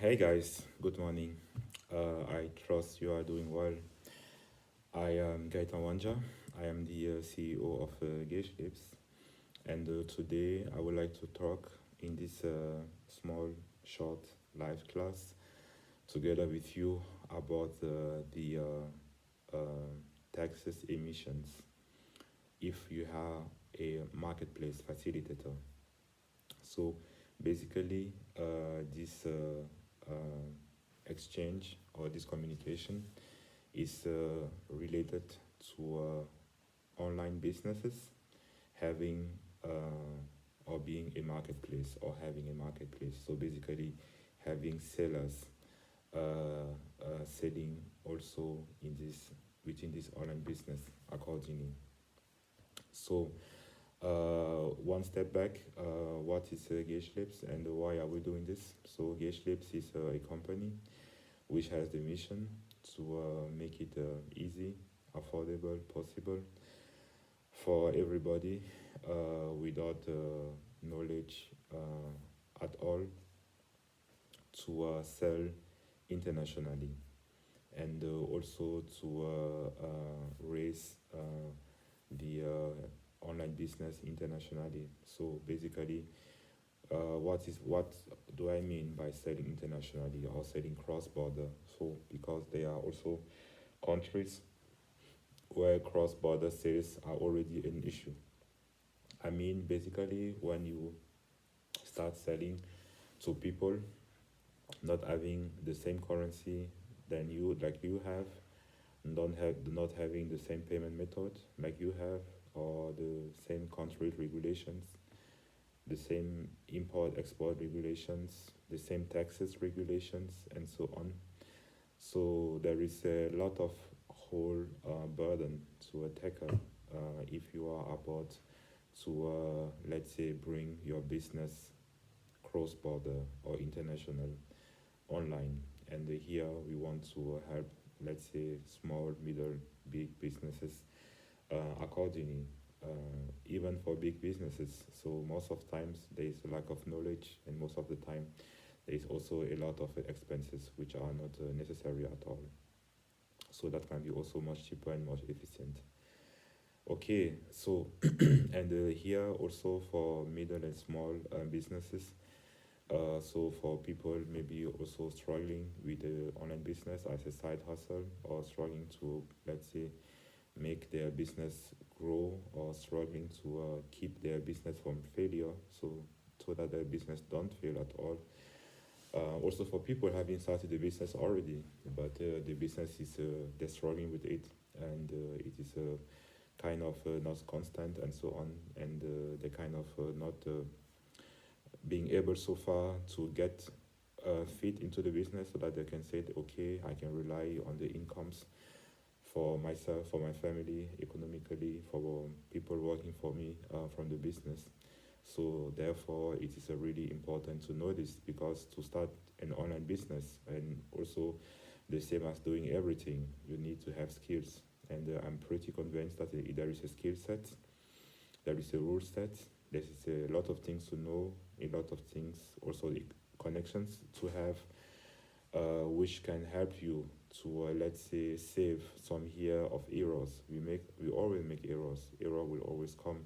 Hey guys, good morning. I trust you are doing well. I am Gaitan Wanja. I am the CEO of Gage Lips, and today I would like to talk in this small, short live class together with you about the taxes emissions if you are a marketplace facilitator. So basically, this exchange or this communication is related to online businesses having or being a marketplace or having a marketplace. So basically, having sellers selling also in this within this online business accordingly. So one step back, what is Gage Lips and why are we doing this? So Gage Lips is a company which has the mission to make it easy, affordable, possible for everybody without knowledge at all to sell internationally and also to raise the online business internationally. So basically, what do I mean by selling internationally or selling cross border? So because there are also countries where cross border sales are already an issue. I mean, basically, when you start selling to people not having the same currency than you like you have, don't have not having the same payment method like you have, or the same country regulations, the same import export regulations, the same taxes regulations, and so on. So there is a lot of whole burden to a tackle if you are about to, let's say, bring your business cross border or international online. And here we want to help, let's say, small, middle, big businesses accordingly. Even for big businesses, so most of times there is a lack of knowledge, and most of the time there is also a lot of expenses which are not necessary at all. So that can be also much cheaper and much efficient. Okay, so and here also for middle and small businesses. So for people maybe also struggling with the online business as a side hustle, or struggling to, let's say, make their business grow, or struggling to keep their business from failure, so that their business don't fail at all. Also for people having started the business already, but the business is they're struggling with it, and it is kind of not constant and so on, and they kind of not being able so far to get fit into the business, so that they can say, okay, I can rely on the incomes for myself, for my family, economically, for people working for me from the business. So therefore, it is really important to know this, because to start an online business, and also the same as doing everything, you need to have skills. And I'm pretty convinced that there is a skill set, there is a rule set, there is a lot of things to know, a lot of things, also the connections to have, which can help you to, let's say, save some year of errors. We always make errors. Error will always come,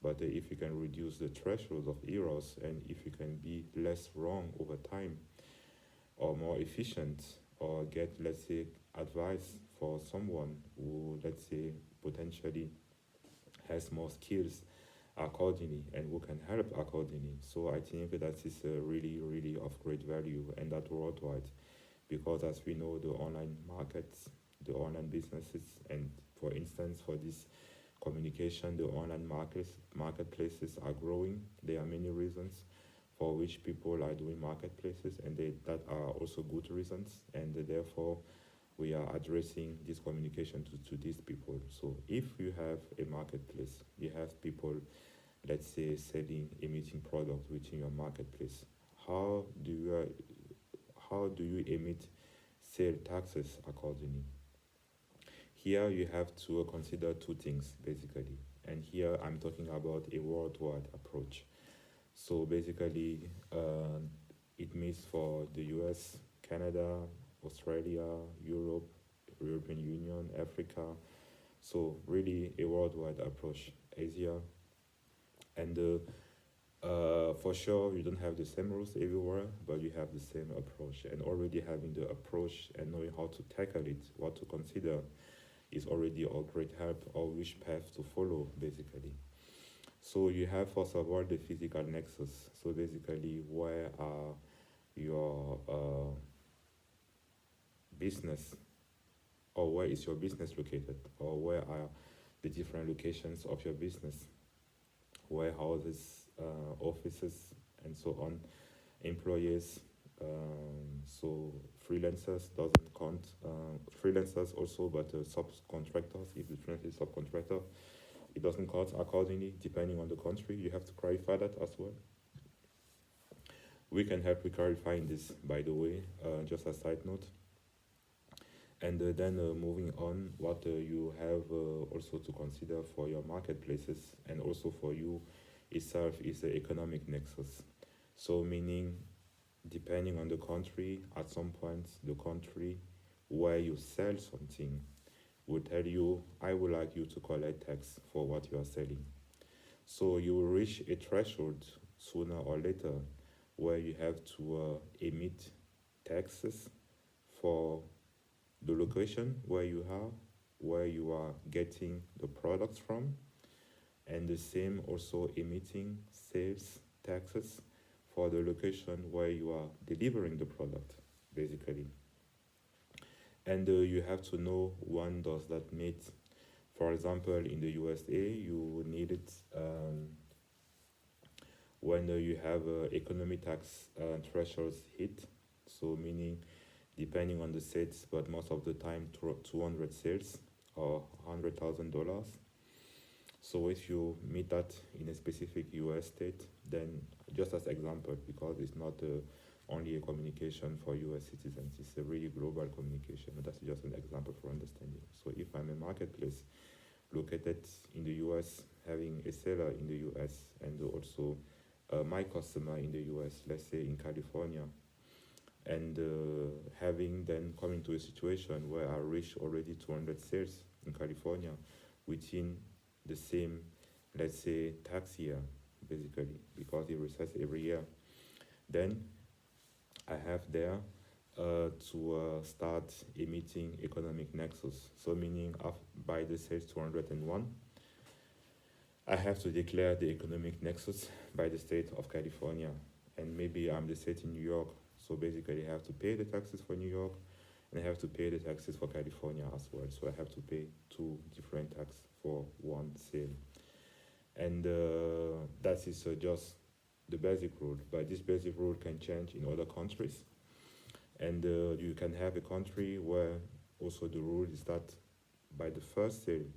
but if you can reduce the threshold of errors, and if you can be less wrong over time, or more efficient, or get, let's say, advice for someone who, let's say, potentially has more skills accordingly, and who can help accordingly. So I think that is really, really of great value, and that worldwide, because as we know, the online markets, the online businesses, and for instance, for this communication, the online marketplaces are growing. There are many reasons for which people are doing marketplaces, and that are also good reasons, and therefore we are addressing this communication to these people. So if you have a marketplace, you have people, let's say, selling emitting product within your marketplace, how do you emit sale taxes accordingly? Here you have to consider two things basically, and here I'm talking about a worldwide approach. So basically, it SMEs for the US, Canada, Australia, Europe, European Union, Africa. So really a worldwide approach. Asia, and for sure you don't have the same rules everywhere, but you have the same approach. And already having the approach and knowing how to tackle it, what to consider, is already a great help or which path to follow, basically. So you have first of all the physical nexus. So basically, where are your business, or where is your business located, or where are the different locations of your business, warehouses, offices, and so on, employees. So freelancers doesn't count. Freelancers also, but subcontractors, if the freelancer is subcontractor, it doesn't count accordingly, depending on the country. You have to clarify that as well. We can help with clarifying this, by the way, just a side note. And then moving on, what you have also to consider for your marketplaces and also for you itself is the economic nexus. So meaning, depending on the country, at some point, the country where you sell something will tell you, I would like you to collect tax for what you are selling. So you will reach a threshold sooner or later where you have to emit taxes for the location where you are getting the products from, and the same also emitting sales taxes for the location where you are delivering the product, basically. And you have to know when does that meet. For example, in the USA, you need it when you have economic tax thresholds hit. So meaning, depending on the states, but most of the time 200 sales or $100,000. So if you meet that in a specific US state, then just as example, because it's not only a communication for US citizens, it's a really global communication. That's just an example for understanding. So if I'm a marketplace located in the US, having a seller in the US, and also my customer in the US, let's say in California, and having then coming to a situation where I reach already 200 sales in California within the same, let's say, tax year, basically, because it resets every year, then I have there to start emitting economic nexus. So meaning by the sales 201, I have to declare the economic nexus by the state of California. And maybe I'm the state in New York, so basically I have to pay the taxes for New York, and I have to pay the taxes for California as well. So I have to pay two different taxes for one sale. And that is just the basic rule, but this basic rule can change in other countries. And you can have a country where also the rule is that by the first sale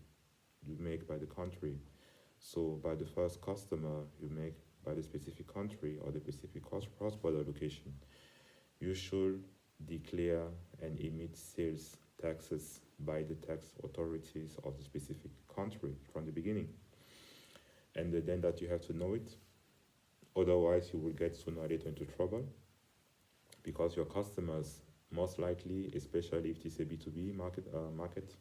you make by the country, so by the first customer you make by the specific country or the specific cross-border location, you should declare and emit sales taxes by the tax authorities of the specific country from the beginning. And then that you have to know it, otherwise you will get sooner or later into trouble, because your customers, most likely, especially if it's a B2B market,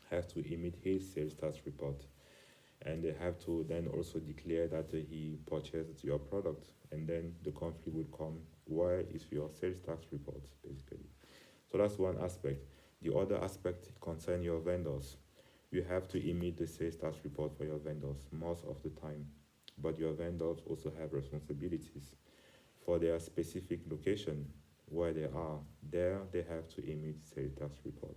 have to emit his sales tax report, and they have to then also declare that he purchased your product, and then the conflict will come, where is your sales tax report, basically. So that's one aspect. The other aspect concerns your vendors. You have to emit the sales tax report for your vendors most of the time, but your vendors also have responsibilities for their specific location where they are. There they have to emit sales tax report.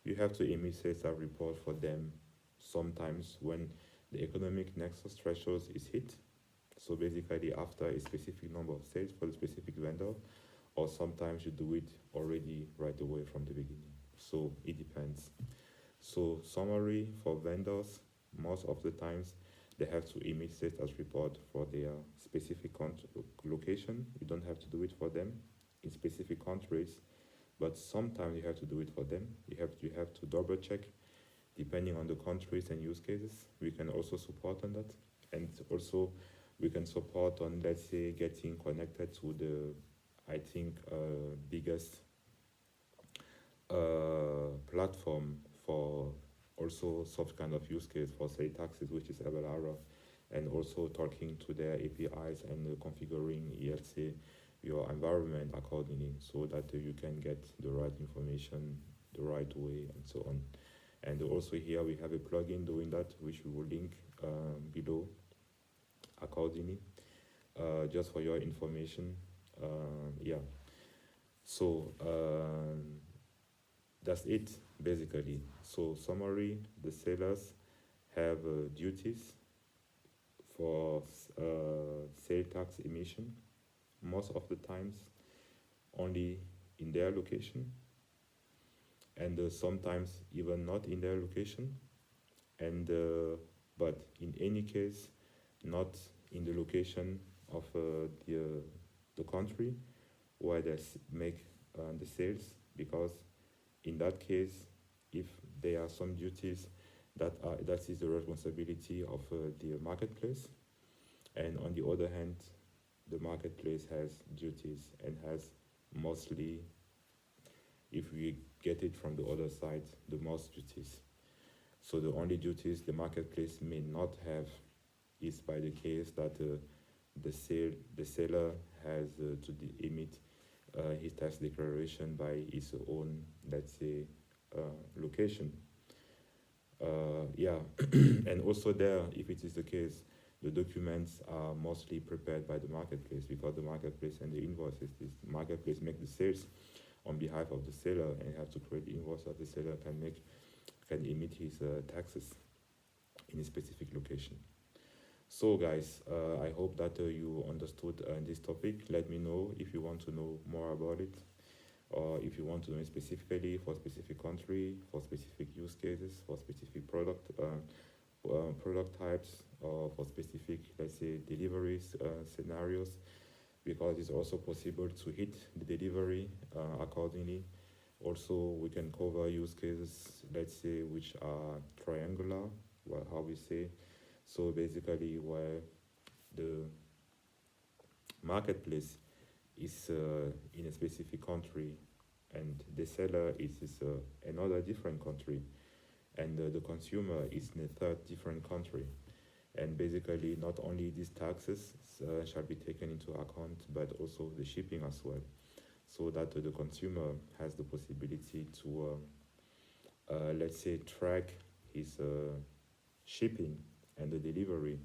You have to emit sales tax report for them sometimes when the economic nexus threshold is hit. So basically after a specific number of sales for the specific vendor, or sometimes you do it already right away from the beginning. So it depends. So summary for vendors, most of the times they have to emit sales tax report for their specific location. You don't have to do it for them in specific countries, but sometimes you have to do it for them. You have to double check depending on the countries and use cases. We can also support on that. And also We can support on, let's say, getting connected to the, I think, biggest platform for also such kind of use case for say taxes, which is Avalara, and also talking to their APIs and configuring ELC your environment accordingly so that you can get the right information the right way and so on. And also here we have a plugin doing that, which we will link below accordingly, just for your information. Yeah. So that's it basically. So summary: the sellers have duties for sale tax emission, most of the times only in their location, and sometimes even not in their location, and but in any case not in the location of the country where they make the sales, because in that case, if there are some duties that is the responsibility of the marketplace, and on the other hand, the marketplace has duties and has mostly, if we get it from the other side, the most duties. So the only duties the marketplace may not have is by the case that the seller has to emit his tax declaration by his own, let's say, location. Yeah, and also there, if it is the case, the documents are mostly prepared by the marketplace, because the marketplace and the invoices, this marketplace make the sales on behalf of the seller and have to create the invoice that the seller can emit his taxes in a specific location. So guys, I hope that you understood this topic. Let me know if you want to know more about it, or if you want to know specifically for specific country, for specific use cases, for specific product types, or for specific, let's say, deliveries scenarios, because it's also possible to hit the delivery accordingly. Also, we can cover use cases, let's say, which are triangular, well, how we say. So basically, where the marketplace is in a specific country and the seller is another different country, and the consumer is in a third different country. And basically, not only these taxes shall be taken into account, but also the shipping as well, so that the consumer has the possibility to, let's say, track his shipping and the delivery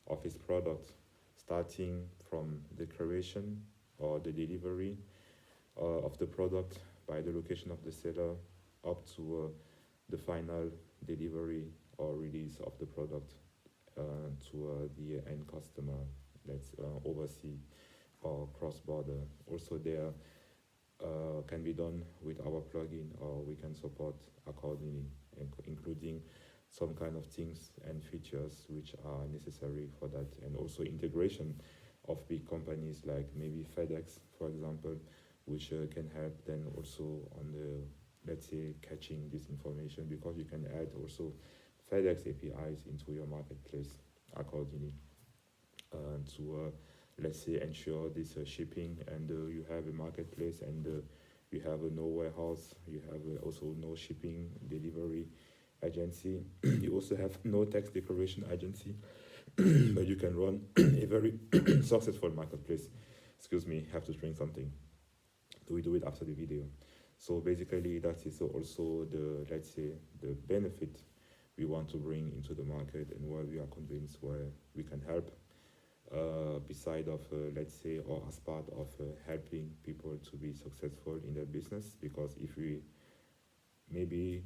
of his product, starting from the creation or the delivery of the product by the location of the seller up to the final delivery or release of the product to the end customer, that's overseas or cross-border. Also there can be done with our plugin, or we can support accordingly, including some kind of things and features which are necessary for that, and also integration of big companies like maybe FedEx, for example, which can help then also on the, let's say, catching this information, because you can add also FedEx APIs into your marketplace accordingly to, let's say, ensure this shipping, and you have a marketplace, and you have no warehouse, you have also no shipping delivery agency, you also have no tax declaration agency, but you can run a very successful marketplace. Excuse me, have to drink something. We do it after the video. So basically, that is also the, let's say, the benefit we want to bring into the market, and where we are convinced where we can help, beside of, let's say, or as part of helping people to be successful in their business. Because if we maybe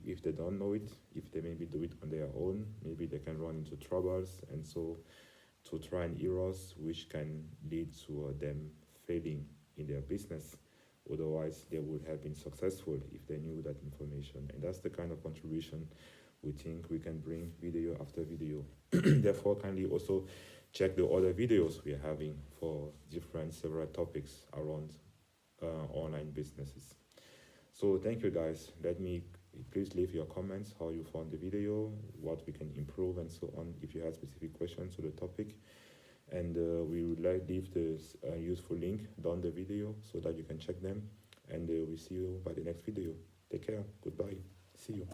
if they don't know it, if they maybe do it on their own, maybe they can run into troubles, and so to try and errors which can lead to them failing in their business. Otherwise, they would have been successful if they knew that information. And that's the kind of contribution we think we can bring video after video. Therefore, kindly also check the other videos we are having for different several topics around online businesses. So thank you guys. Please leave your comments, how you found the video, what we can improve, and so on, if you have specific questions to the topic. and we would like leave this useful link down the video so that you can check them, and we see you by the next video. Take care. Goodbye. See you.